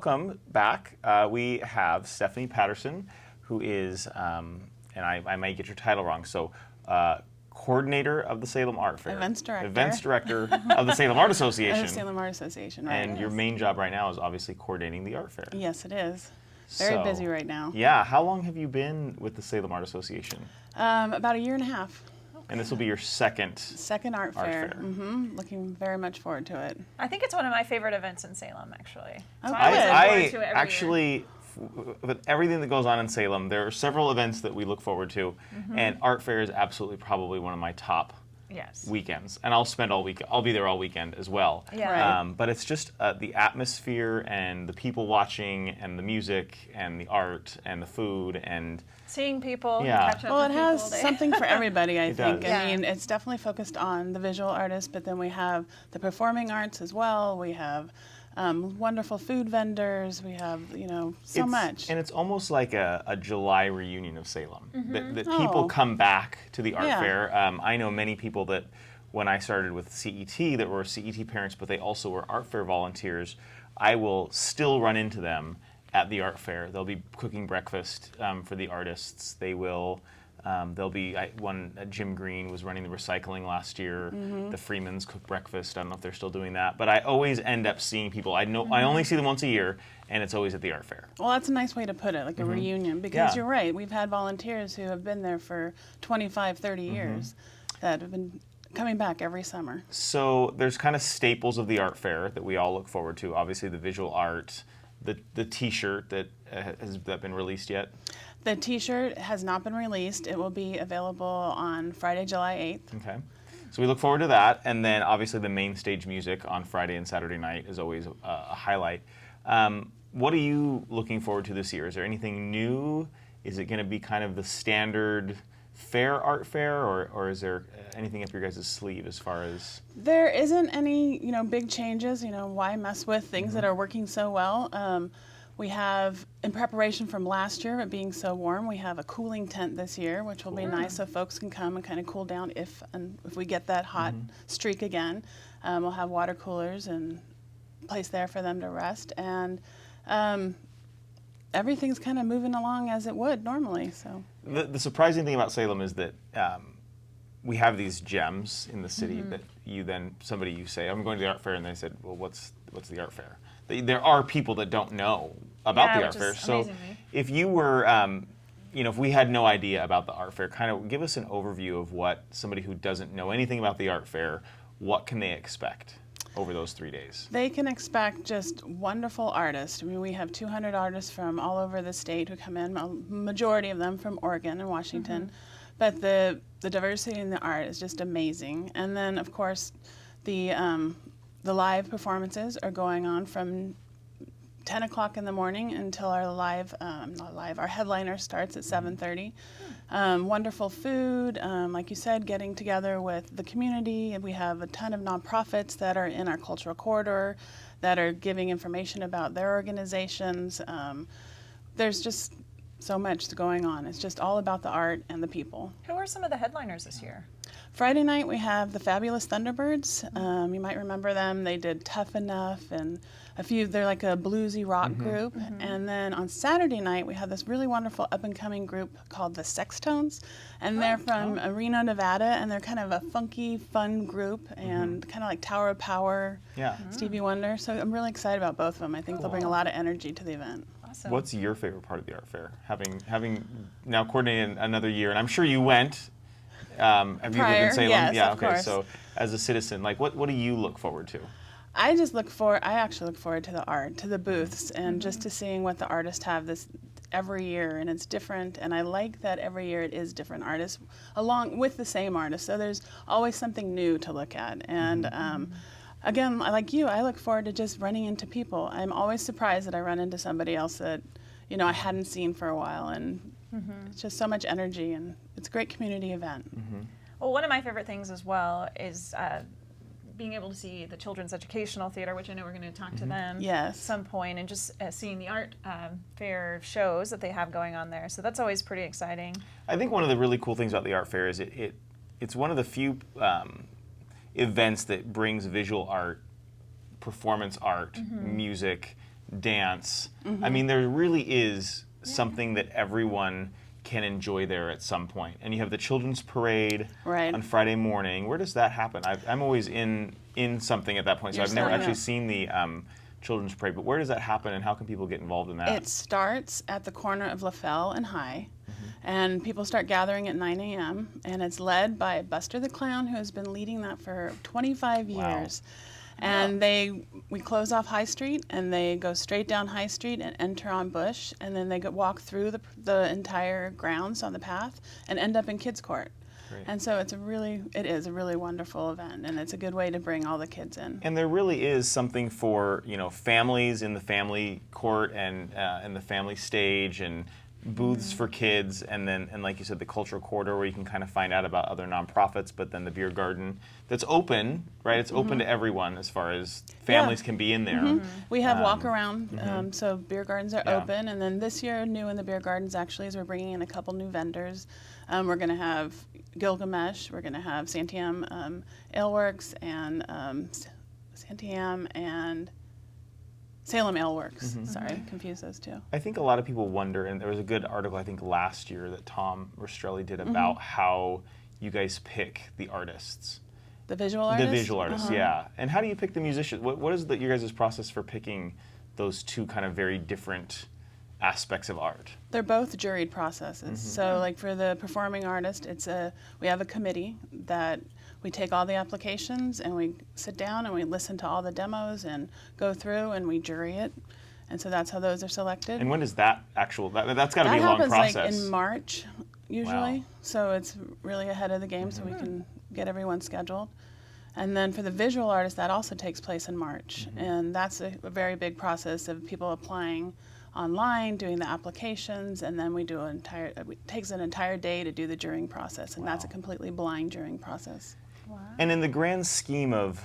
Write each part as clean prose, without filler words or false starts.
welcome back. We have Stephanie Patterson, who is, and I may get your title wrong, so coordinator of the Salem Art Fair. Events director. Events director of the Salem Art Association. The Salem Art Association, right. And your main job right now is obviously coordinating the art fair. Yes, it is. Very busy right now. Yeah. How long have you been with the Salem Art Association? About a year and a half. And this will be your second art fair. Mm-hmm. Looking very much forward to it. I think it's one of my favorite events in Salem, actually. So I look forward to it every actually, year. With everything that goes on in Salem, there are several events that we look forward to, and art fair is absolutely probably one of my top weekends. And I'll spend all week. I'll be there all weekend as well. Yeah. Right. But it's just the atmosphere and the people watching and the music and the art and the food and Seeing people, Yeah. catching up Well, with it people all has day. something for everybody, I think. does. I Yeah. mean, it's definitely focused on the visual artists, but then we have the performing arts as well. We have wonderful food vendors. We have, so much. And it's almost like a July reunion of Salem. That Oh. people come back to the art Yeah. fair. I know many people that when I started with CET that were CET parents, but they also were art fair volunteers. I will still run into them at the art fair. They'll be cooking breakfast for the artists. They will. There'll be Jim Green was running the recycling last year. The Freemans cook breakfast. I don't know if they're still doing that, but I always end up seeing people. I only see them once a year, and it's always at the art fair. Well, that's a nice way to put it, like a reunion, because Yeah. you're right. We've had volunteers who have been there for 25, 30 years that have been coming back every summer. So there's kind of staples of the art fair that we all look forward to. Obviously, the visual art, the T-shirt that has that been released yet? The T-shirt has not been released. It will be available on Friday, July 8th. Okay. So we look forward to that, and then obviously the main stage music on Friday and Saturday night is always a highlight. What are you looking forward to this year? Is there anything new? Is it going to be kind of the standard fair art fair, or is there anything up your guys' sleeve as far as? There isn't any, big changes. Why mess with things that are working so well? We have, in preparation from last year, it being so warm, we have a cooling tent this year, which will be nice so folks can come and kind of cool down if we get that hot streak again. We'll have water coolers and place there for them to rest. And everything's kind of moving along as it would normally. So The surprising thing about Salem is that we have these gems in the city that you say, I'm going to the art fair, and they said, well, what's the art fair? There are people that don't know about the art fair. So if you were, if we had no idea about the art fair, kind of give us an overview of what somebody who doesn't know anything about the art fair, what can they expect over those 3 days? they can expect just wonderful artists. I mean, we have 200 artists from all over the state who come in, a majority of them from Oregon and Washington. But the diversity in the art is just amazing. And then, of course, the live performances are going on from 10 o'clock in the morning until our headliner starts at 7:30. Wonderful food, like you said, getting together with the community. We have a ton of nonprofits that are in our cultural corridor that are giving information about their organizations. There's just so much going on. It's just all about the art and the people. Who are some of the headliners this year? Friday night we have the Fabulous Thunderbirds. You might remember them. They did Tough Enough and they're like a bluesy rock group. And then on Saturday night we have this really wonderful up-and-coming group called the Sextones. And they're from Reno, Nevada, and they're kind of a funky, fun group and kind of like Tower of Power, Stevie Wonder. So I'm really excited about both of them. I think they'll bring a lot of energy to the event. Awesome. What's your favorite part of the art fair? Having now coordinated another year, and I'm sure you went. Have you lived in Prior, Salem? yes, yeah. of Okay. course. So as a citizen, what do you look forward to? I actually look forward to the art, to the booths, and just to seeing what the artists have this every year, and it's different. And I like that every year it is different artists, along with the same artists. So there's always something new to look at. And again, like you, I look forward to just running into people. I'm always surprised that I run into somebody else that, I hadn't seen for a while, and it's just so much energy, and it's a great community event. Well, one of my favorite things as well is being able to see the Children's Educational Theater, which I know we're going to talk to them at some point, and just seeing the art fair shows that they have going on there. So that's always pretty exciting. I think one of the really cool things about the art fair is it's one of the few events that brings visual art, performance art, music, dance. I mean, there really is something that everyone can enjoy there at some point. And you have the children's parade on Friday morning. Where does that happen? I'm always in something at that point, so I've never actually seen the children's parade. But where does that happen, and how can people get involved in that? It starts at the corner of LaFell and High, and people start gathering at 9 a.m. And it's led by Buster the Clown, who has been leading that for 25 years. And we close off High Street, and they go straight down High Street and enter on Bush, and then they walk through the entire grounds on the path and end up in Kids Court. Great. And so it is a really wonderful event, and it's a good way to bring all the kids in. And there really is something for families in the family court and in the family stage, and booths for kids, and like you said, the cultural corridor where you can kind of find out about other nonprofits, but then the beer garden that's open, right? It's open to everyone as far as families can be in there. We have walk around, so beer gardens are open, and then this year, new in the beer gardens actually is we're bringing in a couple new vendors. We're going to have Gilgamesh, we're going to have Santiam Ale Works, and Santiam and Salem Ale Works. Sorry, confuse those two. I think a lot of people wonder, and there was a good article I think last year that Tom Rastrelli did about how you guys pick the artists. The visual artists? The visual artists, yeah. And how do you pick the musicians? What is your guys' process for picking those two kind of very different aspects of art? They're both juried processes. So like for the performing artist, we have a committee that we take all the applications and we sit down and we listen to all the demos and go through and we jury it. And so that's how those are selected. And when is that that's got to be a long process? That happens like in March usually. Wow. So it's really ahead of the game so we can get everyone scheduled. And then for the visual artist, that also takes place in March. And that's a very big process of people applying online, doing the applications, and then it takes an entire day to do the jurying process, and that's a completely blind jurying process. Wow. And in the grand scheme of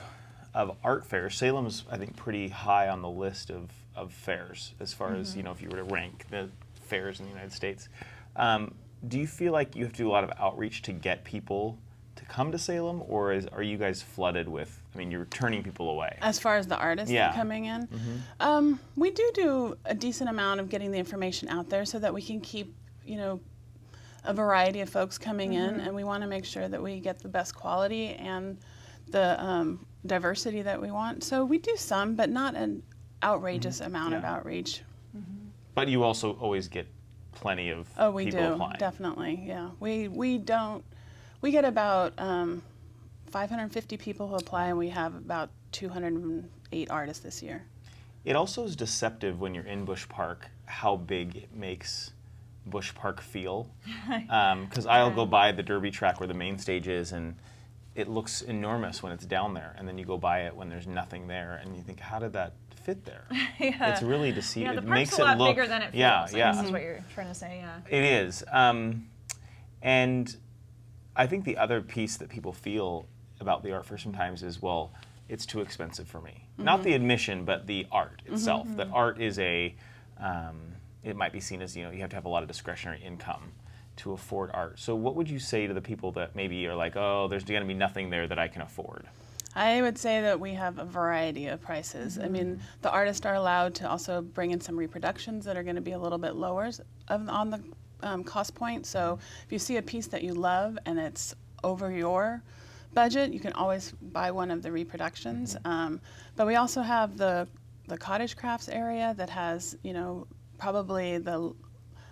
art fairs, Salem's, I think, pretty high on the list of fairs as far as, if you were to rank the fairs in the United States. Do you feel like you have to do a lot of outreach to get people to come to Salem, or are you guys flooded with, you're turning people away? As far as the artists coming in? We do a decent amount of getting the information out there so that we can keep, a variety of folks coming in, and we want to make sure that we get the best quality and the diversity that we want. So we do some, but not an outrageous amount of outreach. But you also always get plenty of people applying. Definitely, yeah. We get about 550 people who apply, and we have about 208 artists this year. It also is deceptive when you're in Busch Park how big it makes Busch Park feel. Because I'll go by the Derby track where the main stage is, and it looks enormous when it's down there, and then you go by it when there's nothing there, and you think, how did that fit there? It's really deceiving. The it park's makes a lot it look bigger than it feels. Yeah. This is what you're trying to say, It is. And I think the other piece that people feel about the art fair sometimes is, well, it's too expensive for me. Not the admission, but the art itself. The art is it might be seen as, you have to have a lot of discretionary income to afford art. So what would you say to the people that maybe are like, oh, there's going to be nothing there that I can afford? I would say that we have a variety of prices. The artists are allowed to also bring in some reproductions that are going to be a little bit lower on the cost point. So if you see a piece that you love and it's over your budget, you can always buy one of the reproductions. But we also have the cottage crafts area that has, probably the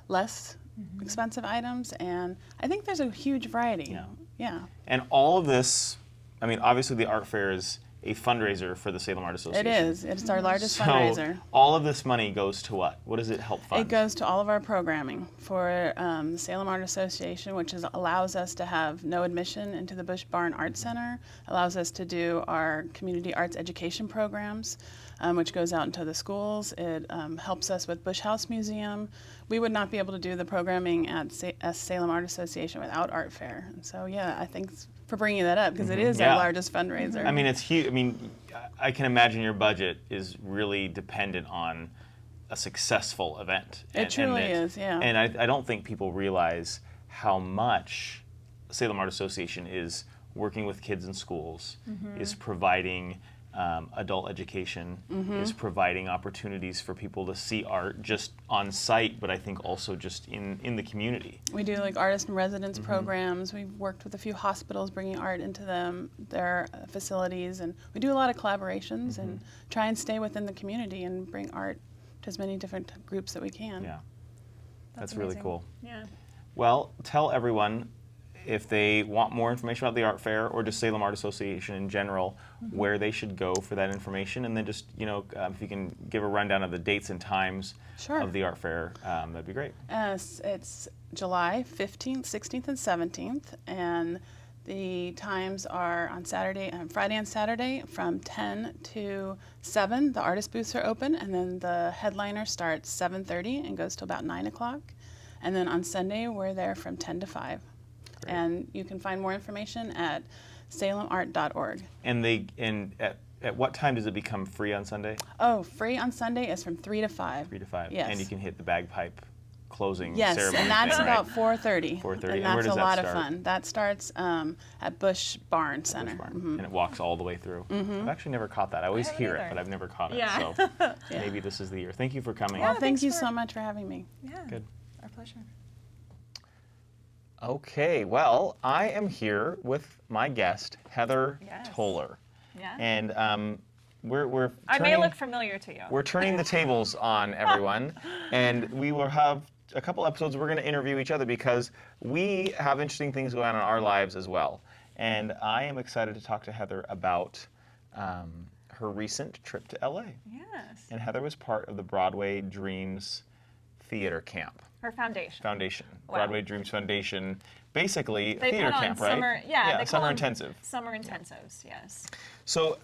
less expensive items, and I think there's a huge variety. Yeah. And all of this, obviously the art fair is a fundraiser for the Salem Art Association. It is. It's our largest fundraiser. All of this money goes to what? What does it help fund? It goes to all of our programming for the Salem Art Association, which allows us to have no admission into the Busch Barn Art Center, allows us to do our community arts education programs, which goes out into the schools. It helps us with Busch House Museum. We would not be able to do the programming at Salem Art Association without Art Fair. And so, I think for bringing that up, because it is our largest fundraiser. It's huge. I can imagine your budget is really dependent on a successful event. It truly is, yeah. And I don't think people realize how much Salem Art Association is working with kids in schools, is providing adult education is providing opportunities for people to see art just on site, but I think also just in the community. We do like artist in residence programs. We've worked with a few hospitals bringing art into their facilities, and we do a lot of collaborations and try and stay within the community and bring art to as many different groups that we can. Yeah, that's really cool. Yeah. Well, tell everyone, if they want more information about the art fair or just Salem Art Association in general, where they should go for that information, and then just, if you can give a rundown of the dates and times of the art fair, that'd be great. It's July 15th, 16th, and 17th, and the times are on Friday and Saturday from 10 to 7. The artist booths are open, and then the headliner starts 7:30 and goes to about 9 o'clock. And then on Sunday, we're there from 10 to 5. Great. And you can find more information at salemart.org. And at what time does it become free on Sunday? Oh, free on Sunday is from 3 to 5. 3 to 5. Yes. And you can hit the bagpipe closing yes, ceremony. Yes, and that's thing, about right? 4:30. 4:30. And And that's where does a that lot start? of fun. That starts at Bush Barn Center. Bush Barn. And it walks all the way through. I've actually never caught that. I always hear it, but I've never caught it. Yeah. So maybe this is the year. Thank you for coming. Well, thank you so much for having me. Yeah. Good. Our pleasure. Okay, well, I am here with my guest, Heather Toller. Yeah. And we're I may look familiar to you. We're turning the tables on everyone, and we will have a couple episodes we're going to interview each other because we have interesting things going on in our lives as well. And I am excited to talk to Heather about her recent trip to LA. Yes. And Heather was part of the Broadway Dreams Theater Camp. Her foundation. Wow. Broadway Dreams Foundation, basically they theater put on camp, summer, right? Yeah, they summer call intensive. Summer intensives, yes. So,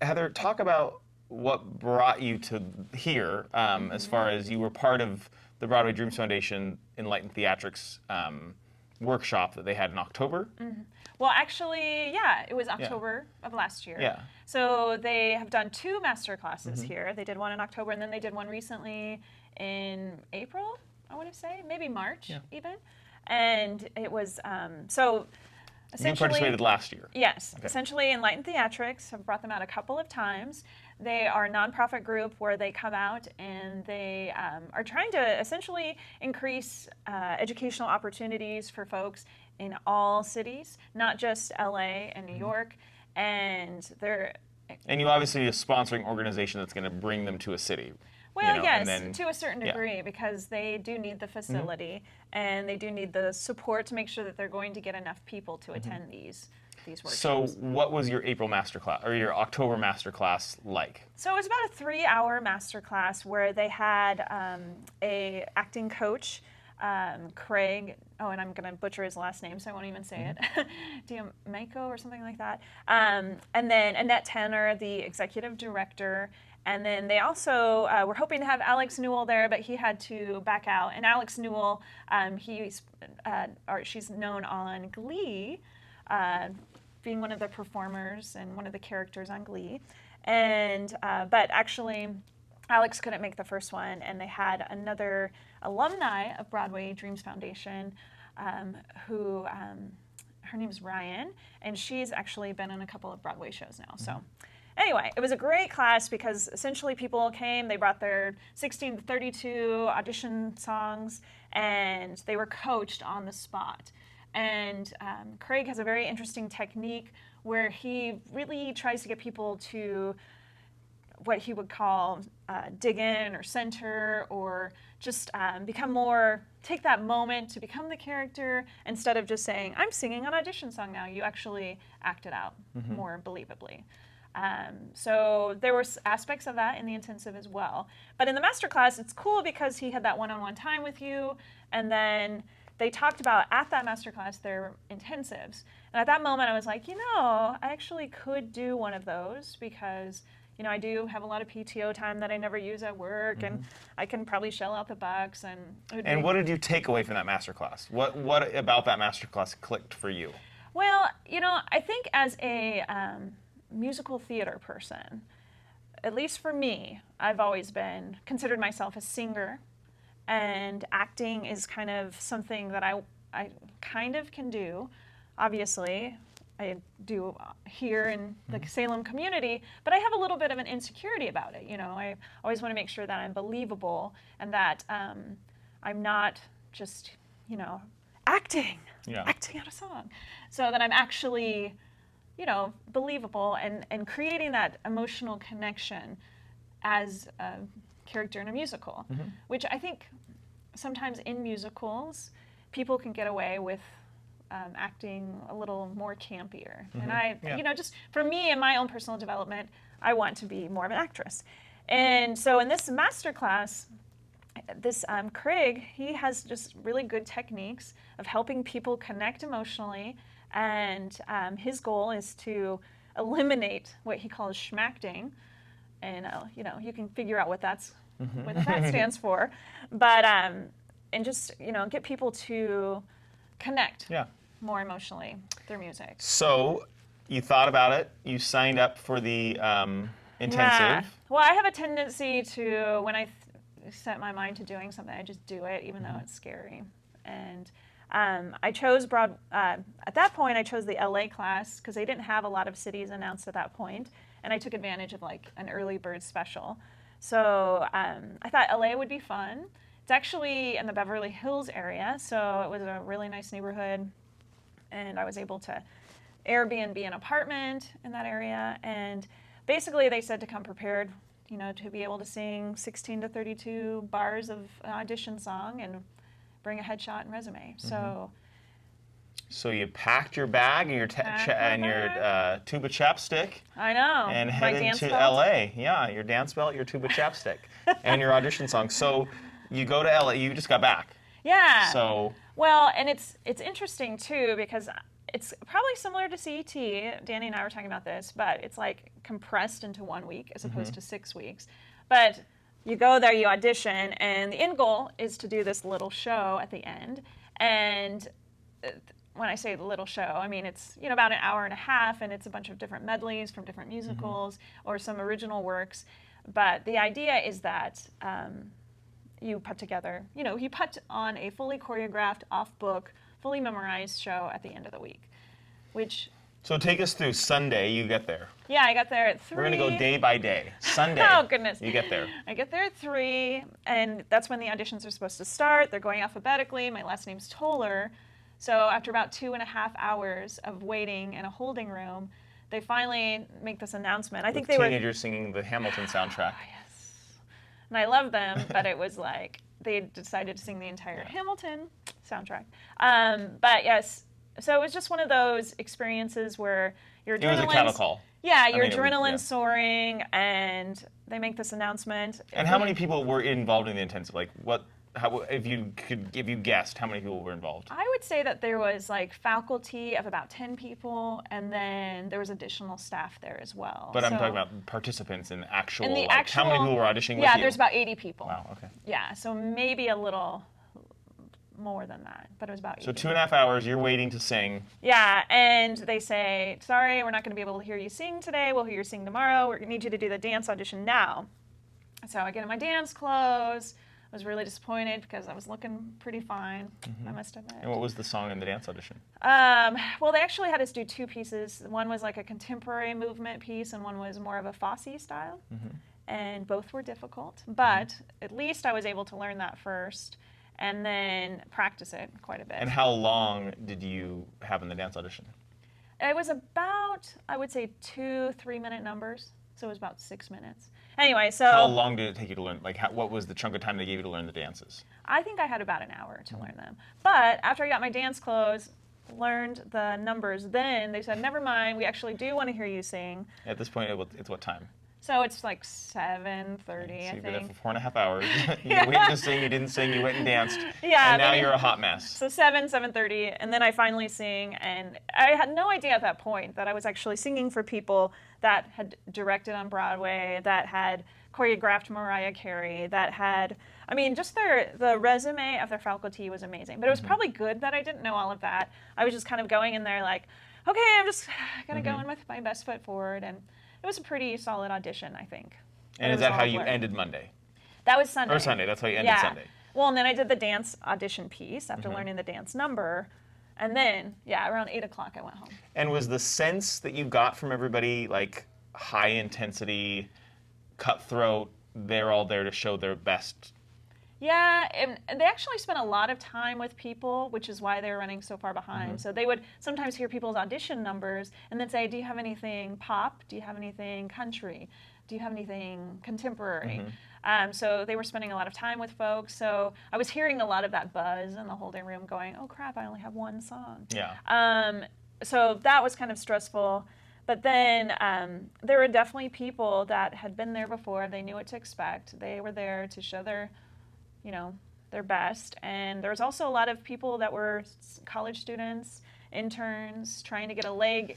Heather, talk about what brought you to here, as far as you were part of the Broadway Dreams Foundation Enlightened Theatrics workshop that they had in October. Well, actually, yeah, it was October of last year. Yeah. So they have done 2 master classes here. They did one in October, and then they did one recently in April, I want to say, maybe March even. And it was, so essentially... You participated last year. Yes. Okay. Essentially, Enlightened Theatrics have brought them out a couple of times. They are a nonprofit group where they come out and they are trying to essentially increase educational opportunities for folks in all cities, not just LA and New York. And they're... And you obviously are a sponsoring organization that's going to bring them to a city. Well, yes, to a certain degree, because they do need the facility and they do need the support to make sure that they're going to get enough people to attend these workshops. So what was your April masterclass or your October masterclass like? So it was about a 3-hour masterclass where they had a acting coach, Craig, and I'm going to butcher his last name, so I won't even say it, Diamaco or something like that. And then Annette Tanner, the executive director. And then they also were hoping to have Alex Newell there, but he had to back out. And Alex Newell, she's known on Glee, being one of the performers and one of the characters on Glee. And but actually, Alex couldn't make the first one, and they had another alumni of Broadway Dreams Foundation, who her name's Ryan, and she's actually been on a couple of Broadway shows now. So. Anyway, it was a great class because essentially people came, they brought their 16 to 32 audition songs, and they were coached on the spot. And Craig has a very interesting technique where he really tries to get people to what he would call dig in or center or just take that moment to become the character instead of just saying, I'm singing an audition song now. You actually act it out more believably. So there were aspects of that in the intensive as well. But in the masterclass, it's cool because he had that one-on-one time with you, and then they talked about, at that masterclass, their intensives. And at that moment, I was like, I actually could do one of those because, I do have a lot of PTO time that I never use at work, and I can probably shell out the bucks. And what did you take away from that masterclass? What about that masterclass clicked for you? Well, I think as a musical theater person, at least for me, I've always considered myself a singer, and acting is kind of something that I kind of can do. Obviously, I do here in the Salem community, but I have a little bit of an insecurity about it. You know, I always want to make sure that I'm believable and that I'm not just, you know, acting out a song, so that I'm actually, you know, believable and creating that emotional connection as a character in a musical, which I think sometimes in musicals, people can get away with acting a little more campier. And you know, just for me in my own personal development, I want to be more of an actress. And so in this masterclass, this Craig, he has just really good techniques of helping people connect emotionally. And his goal is to eliminate what he calls schmacting. And, you know, you can figure out what that stands for. But, and just, you know, get people to connect more emotionally through music. So you thought about it. You signed up for the intensive. Yeah. Well, I have a tendency to, when I set my mind to doing something, I just do it, even though it's scary. And I chose at that point, I chose the LA class because they didn't have a lot of cities announced at that point. And I took advantage of like an early bird special. So I thought LA would be fun. It's actually in the Beverly Hills area, so it was a really nice neighborhood. And I was able to Airbnb an apartment in that area. And basically they said to come prepared, you know, to be able to sing 16 to 32 bars of an audition song and bring a headshot and resume. So you packed your bag and your tuba chapstick. I know. And headed to LA. Yeah, your dance belt, your tuba chapstick, and your audition song. So you go to LA. You just got back. Yeah. So. Well, and it's interesting too because it's probably similar to CET. Danny and I were talking about this, but it's like compressed into 1 week as opposed to 6 weeks. But you go there, you audition, and the end goal is to do this little show at the end. And when I say the little show, I mean it's, you know, about an hour and a half, and it's a bunch of different medleys from different musicals or some original works. But the idea is that you put together, you know, you put on a fully choreographed, off-book, fully memorized show at the end of the week, which... So take us through Sunday, you get there. Yeah, I got there at 3. We're going to go day by day. Sunday. Oh, goodness. You get there. I get there at 3, and that's when the auditions are supposed to start. They're going alphabetically. My last name's Toller. So after about 2.5 hours of waiting in a holding room, they finally make this announcement. I think they were teenagers singing the Hamilton soundtrack. Yes. And I love them, but it was like they decided to sing the entire Hamilton soundtrack. But yes, so it was just one of those experiences where your adrenaline. It was a cattle call. Yeah, your adrenaline's soaring, and they make this announcement. And how many people were involved in the intensive? Like, if you guessed, how many people were involved? I would say that there was like faculty of about 10 people, and then there was additional staff there as well. But I'm talking about participants in actual, how many people were auditioning with you? Yeah, there's about 80 people. Wow, okay. Yeah, so maybe a little more than that, but it was about 80. So 2.5 hours, you're waiting to sing. Yeah, and they say, sorry, we're not going to be able to hear you sing today. We'll hear you sing tomorrow. We need you to do the dance audition now. So I get in my dance clothes. I was really disappointed because I was looking pretty fine, I must admit. And what was the song in the dance audition? Well, they actually had us do 2 pieces. One was like a contemporary movement piece, and one was more of a Fosse style. And both were difficult, but at least I was able to learn that first and then practice it quite a bit. And how long did you have in the dance audition? It was about, I would say, 2-3 minute numbers. So it was about 6 minutes. Anyway, so... How long did it take you to learn? Like, what was the chunk of time they gave you to learn the dances? I think I had about an hour to learn them. But after I got my dance clothes, learned the numbers, then they said, never mind, we actually do want to hear you sing. At this point, it's what time? So it's like 7:30, so I you've think. been there for 4.5 hours. You waited to sing, you didn't sing, you went and danced. Yeah. And now you're a hot mess. So 7:30, and then I finally sing, and I had no idea at that point that I was actually singing for people that had directed on Broadway, that had choreographed Mariah Carey, that had, I mean, just the resume of their faculty was amazing. But it was probably good that I didn't know all of that. I was just kind of going in there like, okay, I'm just going to go in with my best foot forward, and it was a pretty solid audition, I think. And is that how you ended Monday? That was Sunday. Or Sunday, that's how you ended Sunday. Well, and then I did the dance audition piece after learning the dance number. And then, around 8 o'clock I went home. And was the sense that you got from everybody like high intensity, cutthroat, they're all there to show their best? Yeah, and they actually spent a lot of time with people, which is why they were running so far behind. So they would sometimes hear people's audition numbers and then say, do you have anything pop? Do you have anything country? Do you have anything contemporary? So they were spending a lot of time with folks. So I was hearing a lot of that buzz in the holding room going, oh crap, I only have one song. Yeah. So that was kind of stressful. But then there were definitely people that had been there before. They knew what to expect. They were there to show their best. And there was also a lot of people that were college students, interns, trying to get a leg,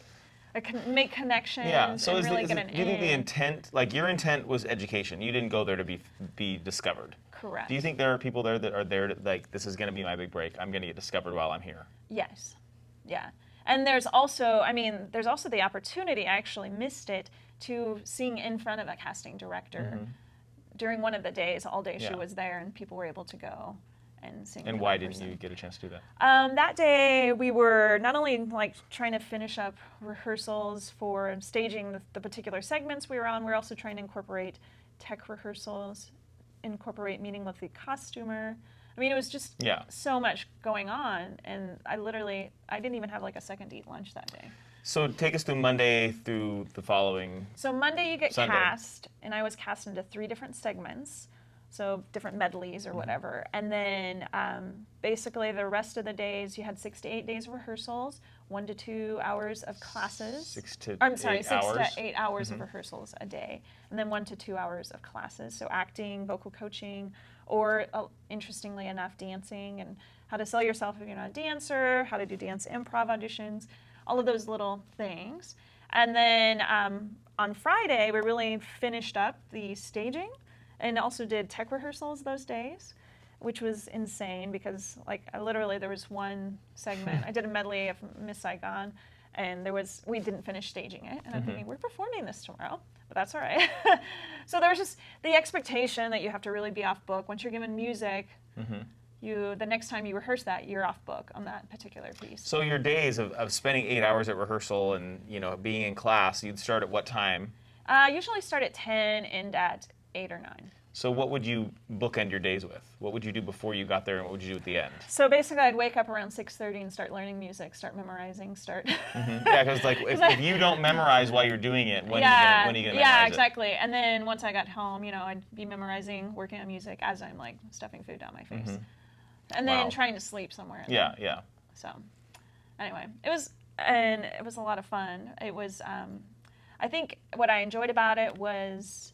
make connections, so and really get an do you think the intent, like your intent was education? You didn't go there to be discovered. Correct. Do you think there are people there that are there to, like, this is going to be my big break, I'm going to get discovered while I'm here? Yes. Yeah. And there's also the opportunity, I actually missed it, to sing in front of a casting director. During one of the days, all day she was there, and people were able to go and sing. And why didn't you get a chance to do that? That day, we were not only like trying to finish up rehearsals for staging the particular segments we were on, we were also trying to incorporate tech rehearsals, meeting with the costumer. I mean, it was just so much going on, and I didn't even have like a second to eat lunch that day. So take us through Monday through the following. So Monday you get Sunday. cast, and I was cast into 3 different segments, so different medleys or whatever. And then basically the rest of the days you had 6 to 8 days of rehearsals, 1 to 2 hours of classes. 6 to 8 hours of rehearsals a day, and then 1 to 2 hours of classes. So acting, vocal coaching, or interestingly enough, dancing, and how to sell yourself if you're not a dancer, how to do dance improv auditions. All of those little things. And then on Friday, we really finished up the staging and also did tech rehearsals those days, which was insane because there was one segment. I did a medley of Miss Saigon, and we didn't finish staging it. And I'm thinking, we're performing this tomorrow, but that's all right. So there was just the expectation that you have to really be off book. Once you're given music, the next time you rehearse that, you're off book on that particular piece. So your days of spending 8 hours at rehearsal and being in class, you'd start at what time? Usually start at 10 and at 8 or 9. So what would you bookend your days with? What would you do before you got there, and what would you do at the end? So basically, I'd wake up around 6:30 and start learning music, start memorizing, Yeah, because if you don't memorize while you're doing it, when are you gonna memorize Yeah, exactly. And then once I got home, I'd be memorizing, working on music as I'm like stuffing food down my face. And then trying to sleep somewhere. Yeah. So, anyway, it was a lot of fun. It was, I think what I enjoyed about it was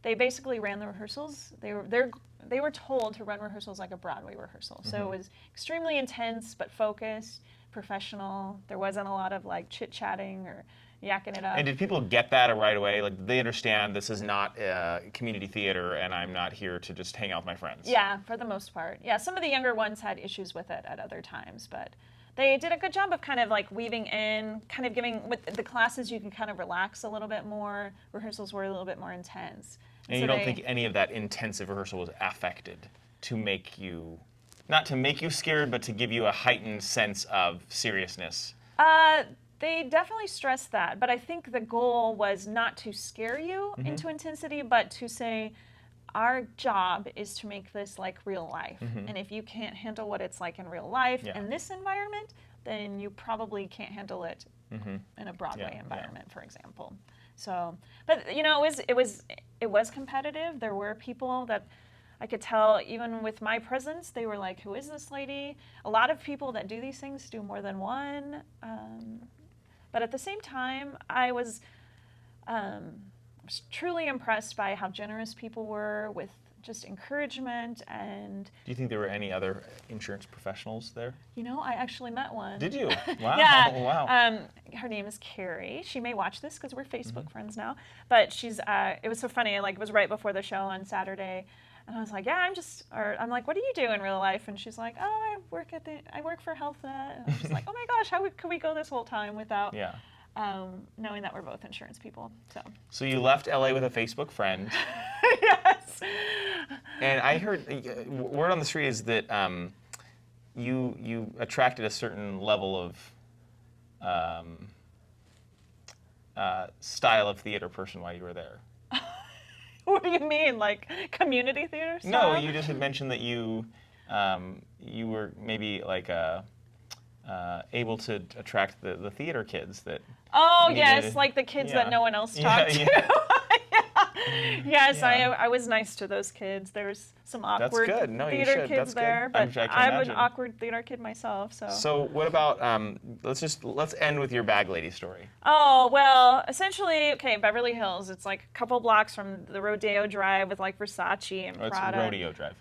they basically ran the rehearsals. They were told to run rehearsals like a Broadway rehearsal. So it was extremely intense but focused, professional. There wasn't a lot of like chit-chatting or yakking it up. And did people get that right away? Like, they understand this is not community theater, and I'm not here to just hang out with my friends? Yeah, for the most part. Yeah, some of the younger ones had issues with it at other times, but they did a good job of kind of like weaving in, kind of giving, with the classes you can kind of relax a little bit more. Rehearsals were a little bit more intense. And so you don't think any of that intensive rehearsal was affected to make you, not to make you scared, but to give you a heightened sense of seriousness? They definitely stressed that, but I think the goal was not to scare you into intensity, but to say, our job is to make this like real life. And if you can't handle what it's like in real life in this environment, then you probably can't handle it in a Broadway environment, for example. So, but it was competitive. There were people that I could tell, even with my presence, they were like, who is this lady? A lot of people that do these things do more than one. But at the same time, I was truly impressed by how generous people were with just encouragement. And do you think there were any other insurance professionals there? I actually met one. Did you? Wow. Yeah. Wow. Her name is Carrie. She may watch this because we're Facebook friends now. But she's. It was so funny. Like, it was right before the show on Saturday. And I was like, I'm like, what do you do in real life? And she's like, oh, I work for Health Net. And I'm just like, oh my gosh, how could we go this whole time without knowing that we're both insurance people? So you left LA with a Facebook friend. Yes. And I heard, word on the street is that you attracted a certain level of style of theater person while you were there. What do you mean, like community theater stuff? No, you just had mentioned that you were maybe like able to attract the theater kids that. Oh needed, yes, like the kids that no one else talked to. Yes, I was nice to those kids. There's some awkward theater kids there, but I'm an awkward theater kid myself. So what about let's end with your bag lady story. Oh well, essentially, okay, Beverly Hills. It's like a couple blocks from the Rodeo Drive with like Versace and Prada. It's Rodeo Drive.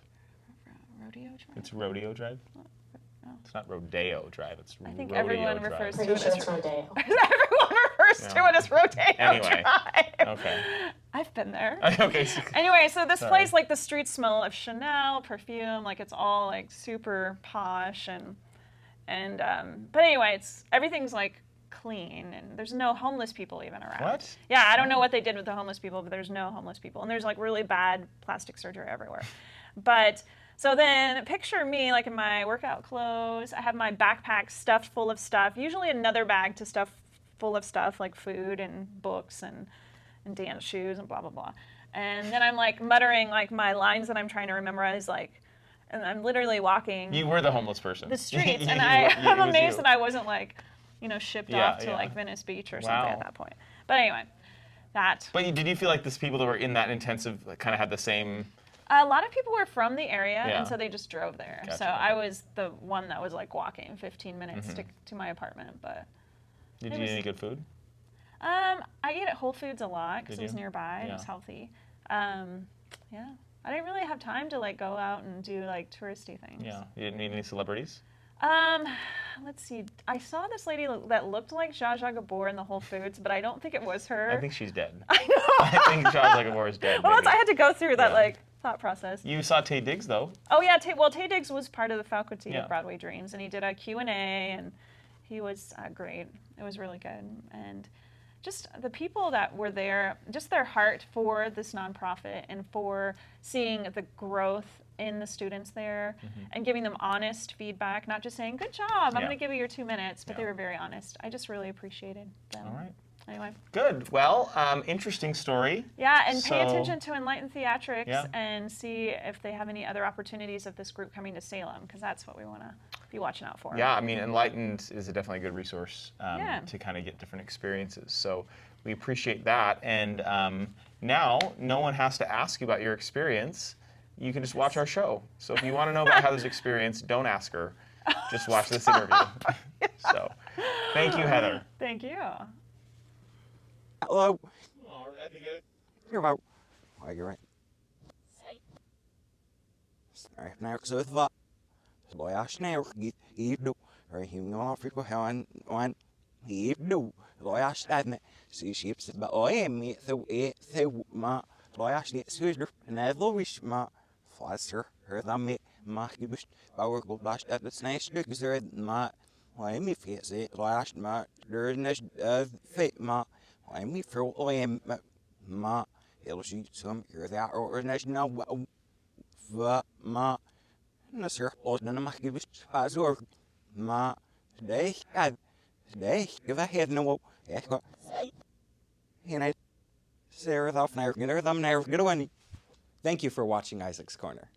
Rodeo Drive. It's Rodeo Drive. No. It's not Rodeo Drive. It's I think Rodeo everyone Drive. refers to it as Rodeo. Everyone refers to it as Rodeo anyway, Drive. Okay. I've been there. Okay. Anyway, so this place, like the streets smell of Chanel perfume, like it's all like super posh and but anyway, everything's like clean and there's no homeless people even around. What? Yeah, I don't know what they did with the homeless people, but there's no homeless people and there's like really bad plastic surgery everywhere. But so then picture me like in my workout clothes. I have my backpack stuffed full of stuff, usually another bag to stuff full of stuff like food and books and dance shoes and blah, blah, blah. And then I'm like muttering like my lines that I'm trying to memorize, like, and I'm literally walking. You were the homeless person. The streets. And I'm amazed that I wasn't like, shipped off to like Venice Beach or something at that point. But anyway, that. But did you feel like these people that were in that intensive kind of had the same? A lot of people were from the area, and so they just drove there. Gotcha. So I was the one that was like walking 15 minutes to my apartment. But did you eat any good food? I ate at Whole Foods a lot because it was nearby and it was healthy. I didn't really have time to like go out and do like touristy things. Yeah, you didn't meet any celebrities? Let's see. I saw this lady that looked like Zsa Zsa Gabor in the Whole Foods, but I don't think it was her. I think she's dead. I know. I think Zsa Zsa Gabor is dead. Well, I had to go through that like thought process. You saw Taye Diggs though. Oh yeah, Taye Diggs was part of the faculty of Broadway Dreams, and he did a Q&A, and he was great. It was really good, and just the people that were there, just their heart for this nonprofit and for seeing the growth in the students there and giving them honest feedback, not just saying, good job, I'm going to give you your 2 minutes, but they were very honest. I just really appreciated them. All right. Anyway. Good. Well, interesting story. Yeah, and pay attention to Enlightened Theatrics and see if they have any other opportunities of this group coming to Salem, because that's what we want to be watching out for. Yeah, I mean, Enlightened is definitely a good resource to kind of get different experiences. So we appreciate that. And now no one has to ask you about your experience. You can just watch our show. So if you want to know about Heather's experience, don't ask her. Just watch this interview. So thank you, Heather. Thank you. Hello. You're about. Why, you're right. Sorry, now, so if boy, I snare, you do, or him no Africa, how one, you do, boy, I stand, see ships, but I am me, so my, boy, I snake, sweeter, and I wish my faster, her than me, my gibbous, power go dash at the snake, because there, my, why me face it, last my, there's no fate, my. I'm me for I am ma it'll shoot some here that or national ma nasir ordna ma give azor ma today give I had no and I Sarah off now get her thumb now get away. Thank you for watching Isaac's Corner.